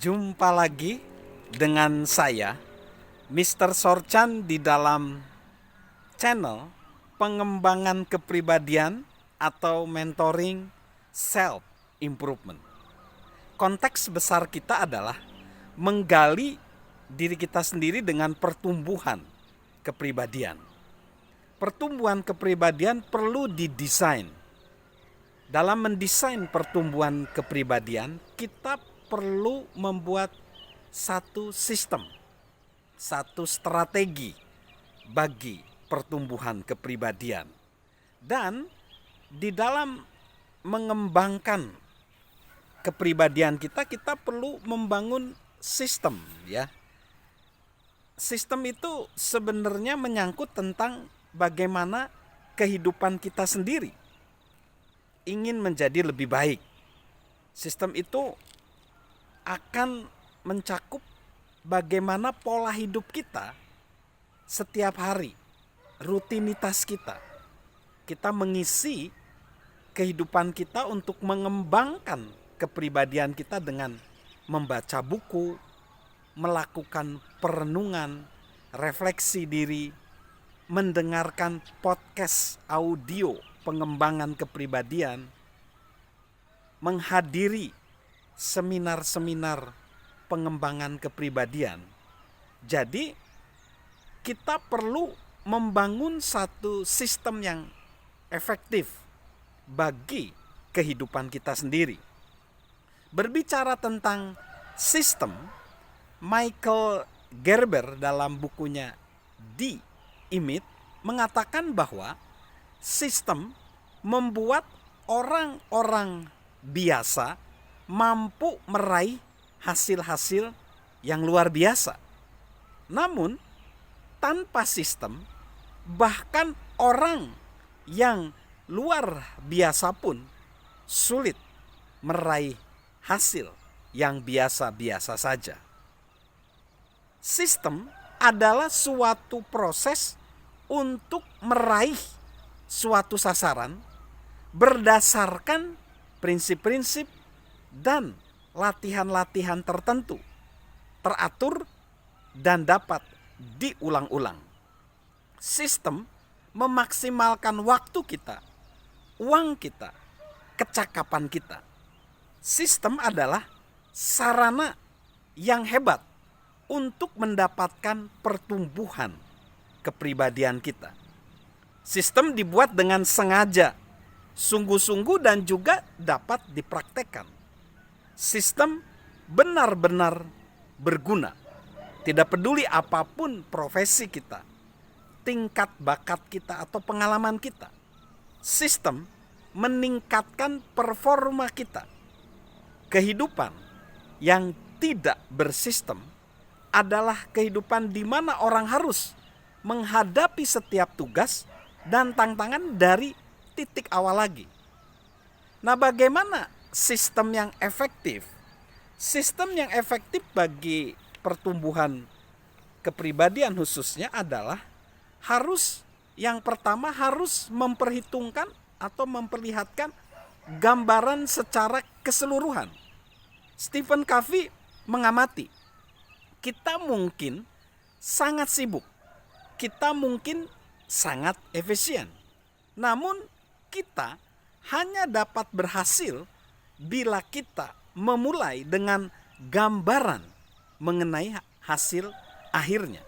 Jumpa lagi dengan saya, Mr. Sorchan, di dalam channel pengembangan kepribadian atau mentoring self improvement. Konteks besar kita adalah menggali diri kita sendiri dengan pertumbuhan kepribadian. Pertumbuhan kepribadian perlu didesain. Dalam mendesain pertumbuhan kepribadian, kita perlu membuat satu sistem, satu strategi bagi pertumbuhan kepribadian. Dan di dalam mengembangkan kepribadian kita perlu membangun sistem, ya. Sistem itu sebenarnya menyangkut tentang bagaimana kehidupan kita sendiri ingin menjadi lebih baik. Sistem itu akan mencakup bagaimana pola hidup kita setiap hari, rutinitas kita. Kita mengisi kehidupan kita untuk mengembangkan kepribadian kita dengan membaca buku, melakukan perenungan, refleksi diri, mendengarkan podcast audio pengembangan kepribadian, menghadiri seminar-seminar pengembangan kepribadian. Jadi kita perlu membangun satu sistem yang efektif bagi kehidupan kita sendiri. Berbicara tentang sistem, Michael Gerber dalam bukunya The Image mengatakan bahwa sistem membuat orang-orang biasa mampu meraih hasil-hasil yang luar biasa. Namun, tanpa sistem, bahkan orang yang luar biasa pun sulit meraih hasil yang biasa-biasa saja. Sistem adalah suatu proses untuk meraih suatu sasaran berdasarkan prinsip-prinsip dan latihan-latihan tertentu, teratur dan dapat diulang-ulang. Sistem memaksimalkan waktu kita, uang kita, kecakapan kita. Sistem adalah sarana yang hebat untuk mendapatkan pertumbuhan kepribadian kita. Sistem dibuat dengan sengaja, sungguh-sungguh, dan juga dapat dipraktekkan. Sistem benar-benar berguna. Tidak peduli apapun profesi kita, tingkat bakat kita atau pengalaman kita. Sistem meningkatkan performa kita. Kehidupan yang tidak bersistem adalah kehidupan di mana orang harus menghadapi setiap tugas dan tantangan dari titik awal lagi. Nah, bagaimana sistem yang efektif? Sistem yang efektif bagi pertumbuhan kepribadian khususnya adalah yang pertama harus memperhitungkan atau memperlihatkan gambaran secara keseluruhan. Stephen Covey mengamati, kita mungkin sangat sibuk, kita mungkin sangat efisien. Namun kita hanya dapat berhasil bila kita memulai dengan gambaran mengenai hasil akhirnya.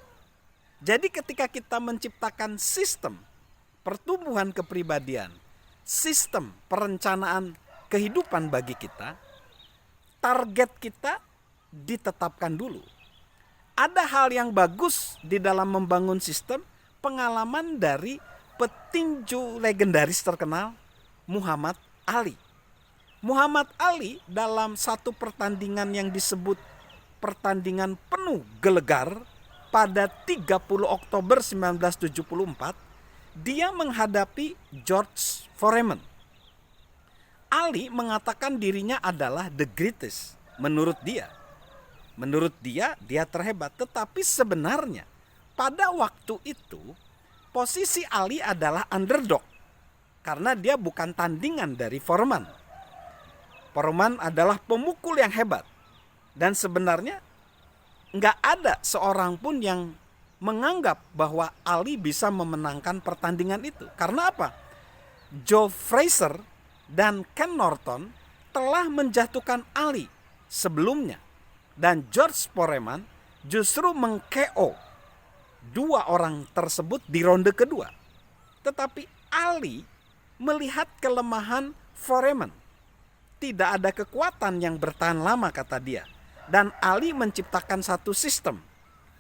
Jadi ketika kita menciptakan sistem pertumbuhan kepribadian, sistem perencanaan kehidupan bagi kita, target kita ditetapkan dulu. Ada hal yang bagus di dalam membangun sistem. Pengalaman dari petinju legendaris terkenal Muhammad Ali. Muhammad Ali dalam satu pertandingan yang disebut pertandingan penuh gelegar pada 30 Oktober 1974, dia menghadapi George Foreman. Ali mengatakan dirinya adalah the greatest menurut dia. Menurut dia terhebat, tetapi sebenarnya pada waktu itu posisi Ali adalah underdog karena dia bukan tandingan dari Foreman. Foreman adalah pemukul yang hebat. Dan sebenarnya nggak ada seorang pun yang menganggap bahwa Ali bisa memenangkan pertandingan itu. Karena apa? Joe Frazier dan Ken Norton telah menjatuhkan Ali sebelumnya. Dan George Foreman justru meng-KO dua orang tersebut di ronde kedua. Tetapi Ali melihat kelemahan Foreman. Tidak ada kekuatan yang bertahan lama, kata dia. Dan Ali menciptakan satu sistem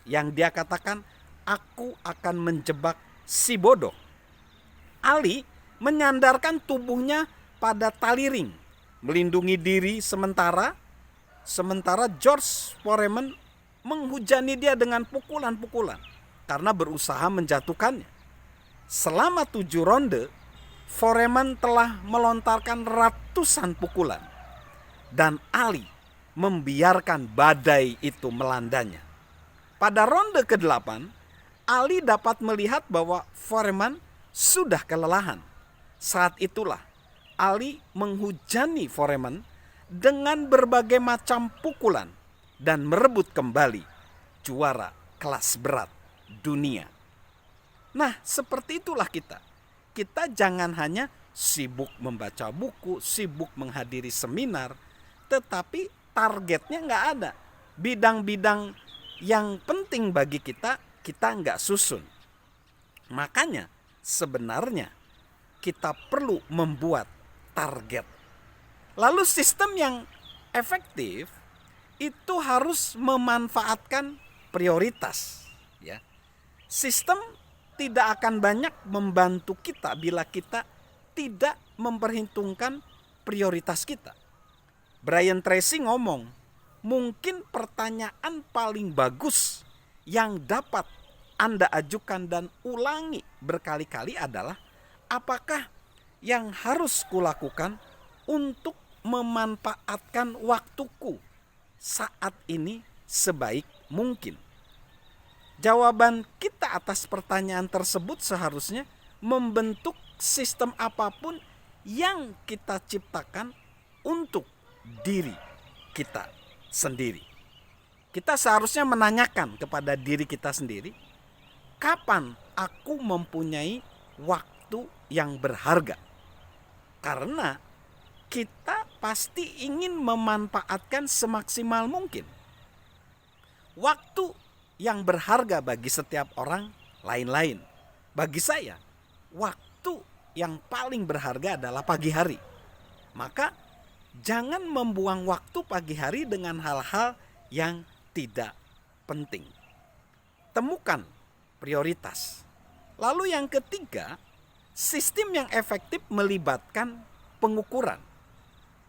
yang dia katakan, aku akan menjebak si bodoh. Ali menyandarkan tubuhnya pada tali ring, melindungi diri sementara George Foreman menghujani dia dengan pukulan-pukulan karena berusaha menjatuhkannya. Selama 7 ronde, Foreman telah melontarkan ratusan pukulan dan Ali membiarkan badai itu melandanya. Pada ronde ke-8, Ali dapat melihat bahwa Foreman sudah kelelahan. Saat itulah Ali menghujani Foreman dengan berbagai macam pukulan dan merebut kembali juara kelas berat dunia. Nah, seperti itulah kita. Kita jangan hanya sibuk membaca buku, sibuk menghadiri seminar, tetapi targetnya nggak ada. Bidang-bidang yang penting bagi kita nggak susun. Makanya sebenarnya kita perlu membuat target. Lalu sistem yang efektif itu harus memanfaatkan prioritas. Ya. Sistem tidak akan banyak membantu kita bila kita tidak memperhitungkan prioritas kita. Brian Tracy ngomong, mungkin pertanyaan paling bagus yang dapat Anda ajukan dan ulangi berkali-kali adalah, apakah yang harus kulakukan untuk memanfaatkan waktuku saat ini sebaik mungkin? Jawaban kita atas pertanyaan tersebut seharusnya membentuk sistem apapun yang kita ciptakan untuk diri kita sendiri. Kita seharusnya menanyakan kepada diri kita sendiri, kapan aku mempunyai waktu yang berharga? Karena kita pasti ingin memanfaatkan semaksimal mungkin. Waktu yang berharga bagi setiap orang lain-lain. Bagi saya, waktu yang paling berharga adalah pagi hari. Maka jangan membuang waktu pagi hari dengan hal-hal yang tidak penting. Temukan prioritas. Lalu yang ketiga, sistem yang efektif melibatkan pengukuran.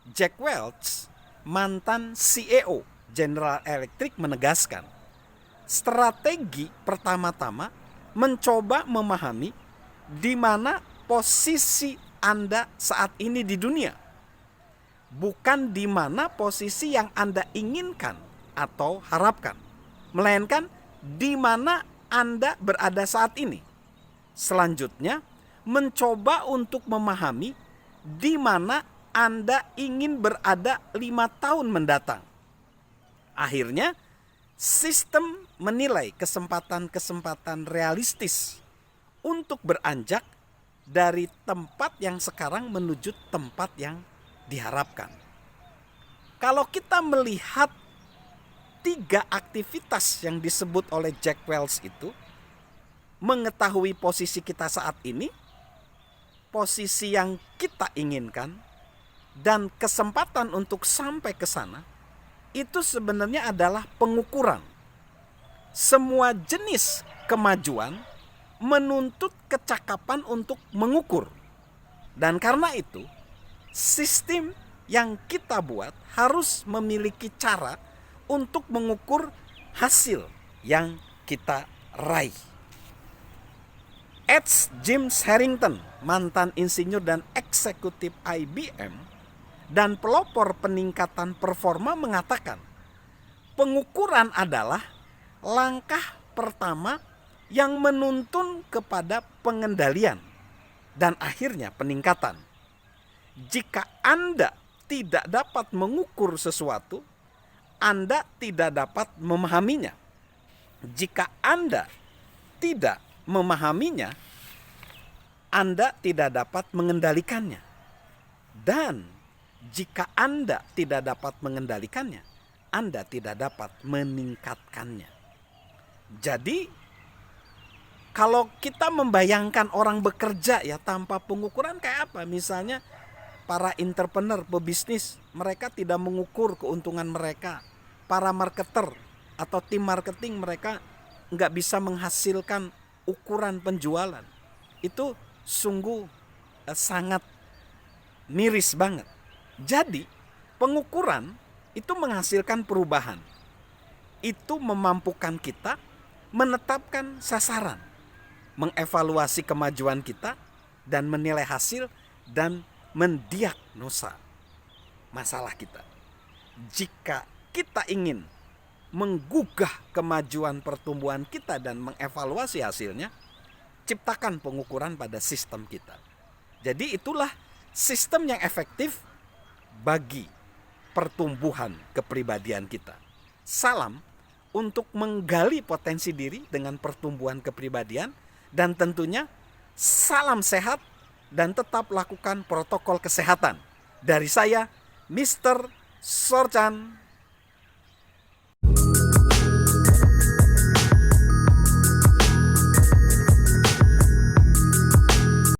Jack Welch, mantan CEO General Electric, menegaskan, strategi pertama-tama mencoba memahami di mana posisi Anda saat ini di dunia. Bukan di mana posisi yang Anda inginkan atau harapkan, melainkan di mana Anda berada saat ini. Selanjutnya, mencoba untuk memahami di mana Anda ingin berada 5 tahun mendatang. Akhirnya, sistem menilai kesempatan-kesempatan realistis untuk beranjak dari tempat yang sekarang menuju tempat yang diharapkan. Kalau kita melihat 3 aktivitas yang disebut oleh Jack Welch itu, mengetahui posisi kita saat ini, posisi yang kita inginkan, dan kesempatan untuk sampai ke sana, itu sebenarnya adalah pengukuran. Semua jenis kemajuan menuntut kecakapan untuk mengukur. Dan karena itu, sistem yang kita buat harus memiliki cara untuk mengukur hasil yang kita raih. H. James Harrington, mantan insinyur dan eksekutif IBM dan pelopor peningkatan performa, mengatakan, pengukuran adalah langkah pertama yang menuntun kepada pengendalian dan akhirnya peningkatan. Jika Anda tidak dapat mengukur sesuatu, Anda tidak dapat memahaminya. Jika Anda tidak memahaminya, Anda tidak dapat mengendalikannya. Dan jika Anda tidak dapat mengendalikannya, Anda tidak dapat meningkatkannya. Jadi, kalau kita membayangkan orang bekerja ya tanpa pengukuran kayak apa? Misalnya para entrepreneur, pebisnis, mereka tidak mengukur keuntungan mereka. Para marketer atau tim marketing mereka nggak bisa menghasilkan ukuran penjualan. Itu sungguh sangat miris banget. Jadi pengukuran itu menghasilkan perubahan. Itu memampukan kita menetapkan sasaran, mengevaluasi kemajuan kita, dan menilai hasil dan mendiagnosa masalah kita. Jika kita ingin menggugah kemajuan pertumbuhan kita dan mengevaluasi hasilnya, ciptakan pengukuran pada sistem kita. Jadi itulah sistem yang efektif bagi pertumbuhan kepribadian kita. Salam untuk menggali potensi diri dengan pertumbuhan kepribadian, dan tentunya salam sehat dan tetap lakukan protokol kesehatan. Dari saya, Mr. Sorchan.